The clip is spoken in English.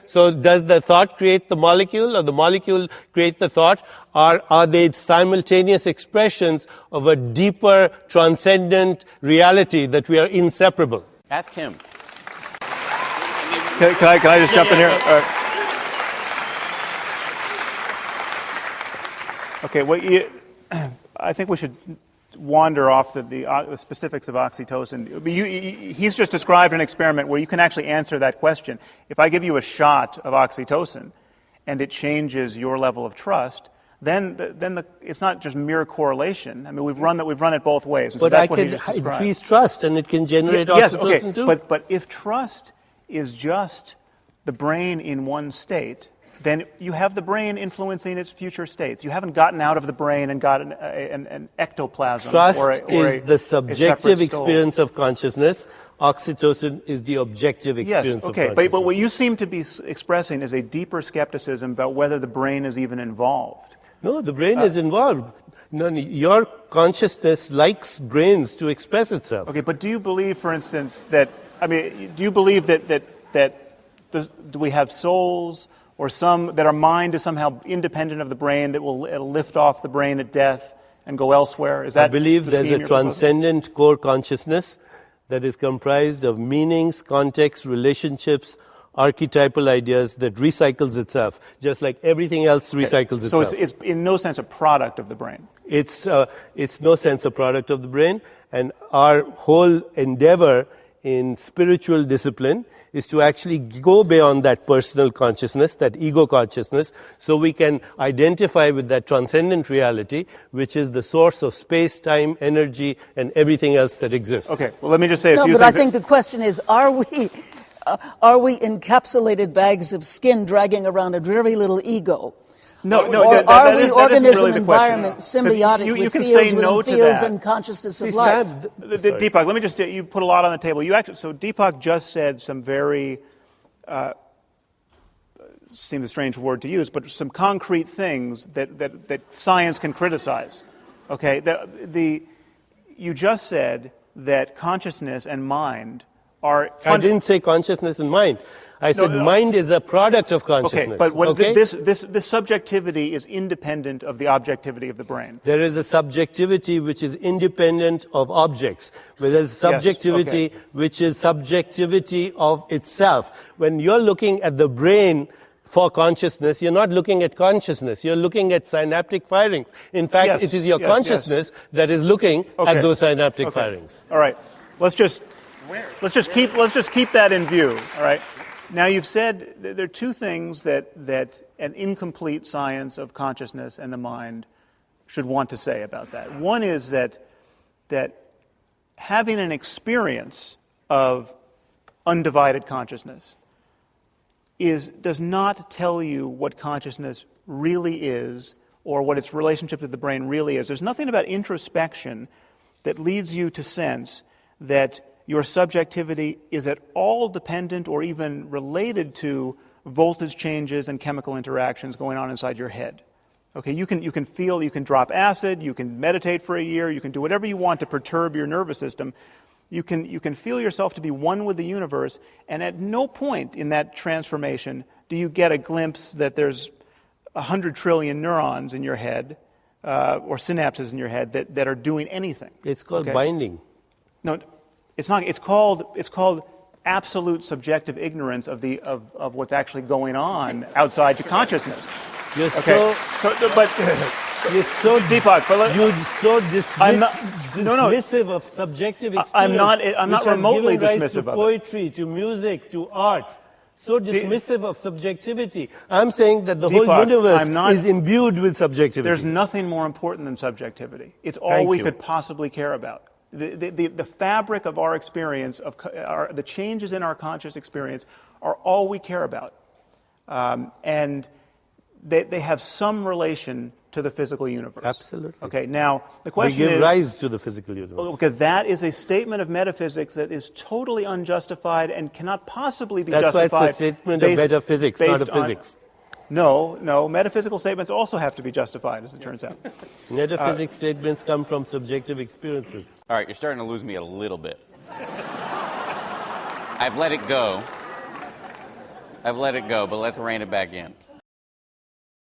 So does the thought create the molecule, or the molecule create the thought? Or are they simultaneous expressions of a deeper, transcendent reality that we are inseparable? Ask him. Can I just jump in here? All right. Okay, I think we should wander off the specifics of oxytocin. He's just described an experiment where you can actually answer that question. If I give you a shot of oxytocin and it changes your level of trust, then it's not just mere correlation. I mean, we've run it both ways. And but so that's I what he can just described. increase trust, and it can generate yes, oxytocin okay. too. But if trust is just the brain in one state, then you have the brain influencing its future states. You haven't gotten out of the brain and got an ectoplasm. Trust is the subjective experience of consciousness. Oxytocin is the objective experience of consciousness. But what you seem to be expressing is a deeper skepticism about whether the brain is even involved. No, the brain is involved. No, your consciousness likes brains to express itself. Okay, but do you believe, for instance, do you believe that we have souls, or that our mind is somehow independent of the brain, that will lift off the brain at death and go elsewhere? Is that I believe there's a transcendent core consciousness that is comprised of meanings, context, relationships, archetypal ideas that recycles itself, just like everything else recycles itself. So it's in no sense a product of the brain. It's no sense a product of the brain, and our whole endeavor in spiritual discipline is to actually go beyond that personal consciousness, that ego consciousness, so we can identify with that transcendent reality, which is the source of space, time, energy, and everything else that exists. Okay, well, let me just say a few things. No, but I think the question is, are we encapsulated bags of skin dragging around a very little ego? No, are we organism really environment symbiotic with fields and consciousness of life? Deepak, let me just you put a lot on the table. So Deepak just said some very seems a strange word to use, but some concrete things that science can criticize. Okay, you just said that consciousness and mind are. I didn't say consciousness and mind. I said mind is a product of consciousness. Okay, but this subjectivity is independent of the objectivity of the brain. There is a subjectivity which is independent of objects. But there's subjectivity which is subjectivity of itself. When you're looking at the brain for consciousness, you're not looking at consciousness. You're looking at synaptic firings. In fact, it is your consciousness that is looking at those synaptic firings. All right. Let's just keep that in view. All right. Now, you've said there are two things that an incomplete science of consciousness and the mind should want to say about that. One is that having an experience of undivided consciousness does not tell you what consciousness really is or what its relationship to the brain really is. There's nothing about introspection that leads you to sense that your subjectivity is at all dependent or even related to voltage changes and chemical interactions going on inside your head. Okay, you can feel, you can drop acid, you can meditate for a year, you can do whatever you want to perturb your nervous system. You can feel yourself to be one with the universe, and at no point in that transformation do you get a glimpse that there's 100 trillion neurons in your head or synapses in your head that are doing anything. It's called binding. No. It's not. It's called absolute subjective ignorance of what's actually going on outside your consciousness. You're Deepak, you're so dismissive of subjective experience. I'm not remotely dismissive of poetry, to music, to art. So dismissive of subjectivity. I'm saying that the whole universe is imbued with subjectivity. There's nothing more important than subjectivity. It's all we could possibly care about. The fabric of our experience, the changes in our conscious experience, are all we care about. And they have some relation to the physical universe. Absolutely. Okay, now the question is... We give rise to the physical universe. Okay, that is a statement of metaphysics that is totally unjustified and cannot possibly be justified. That's why it's a statement of metaphysics, not of physics. No, metaphysical statements also have to be justified, as it turns out. Metaphysics statements come from subjective experiences. All right, you're starting to lose me a little bit. I've let it go. I've let it go, but let's rein it back in.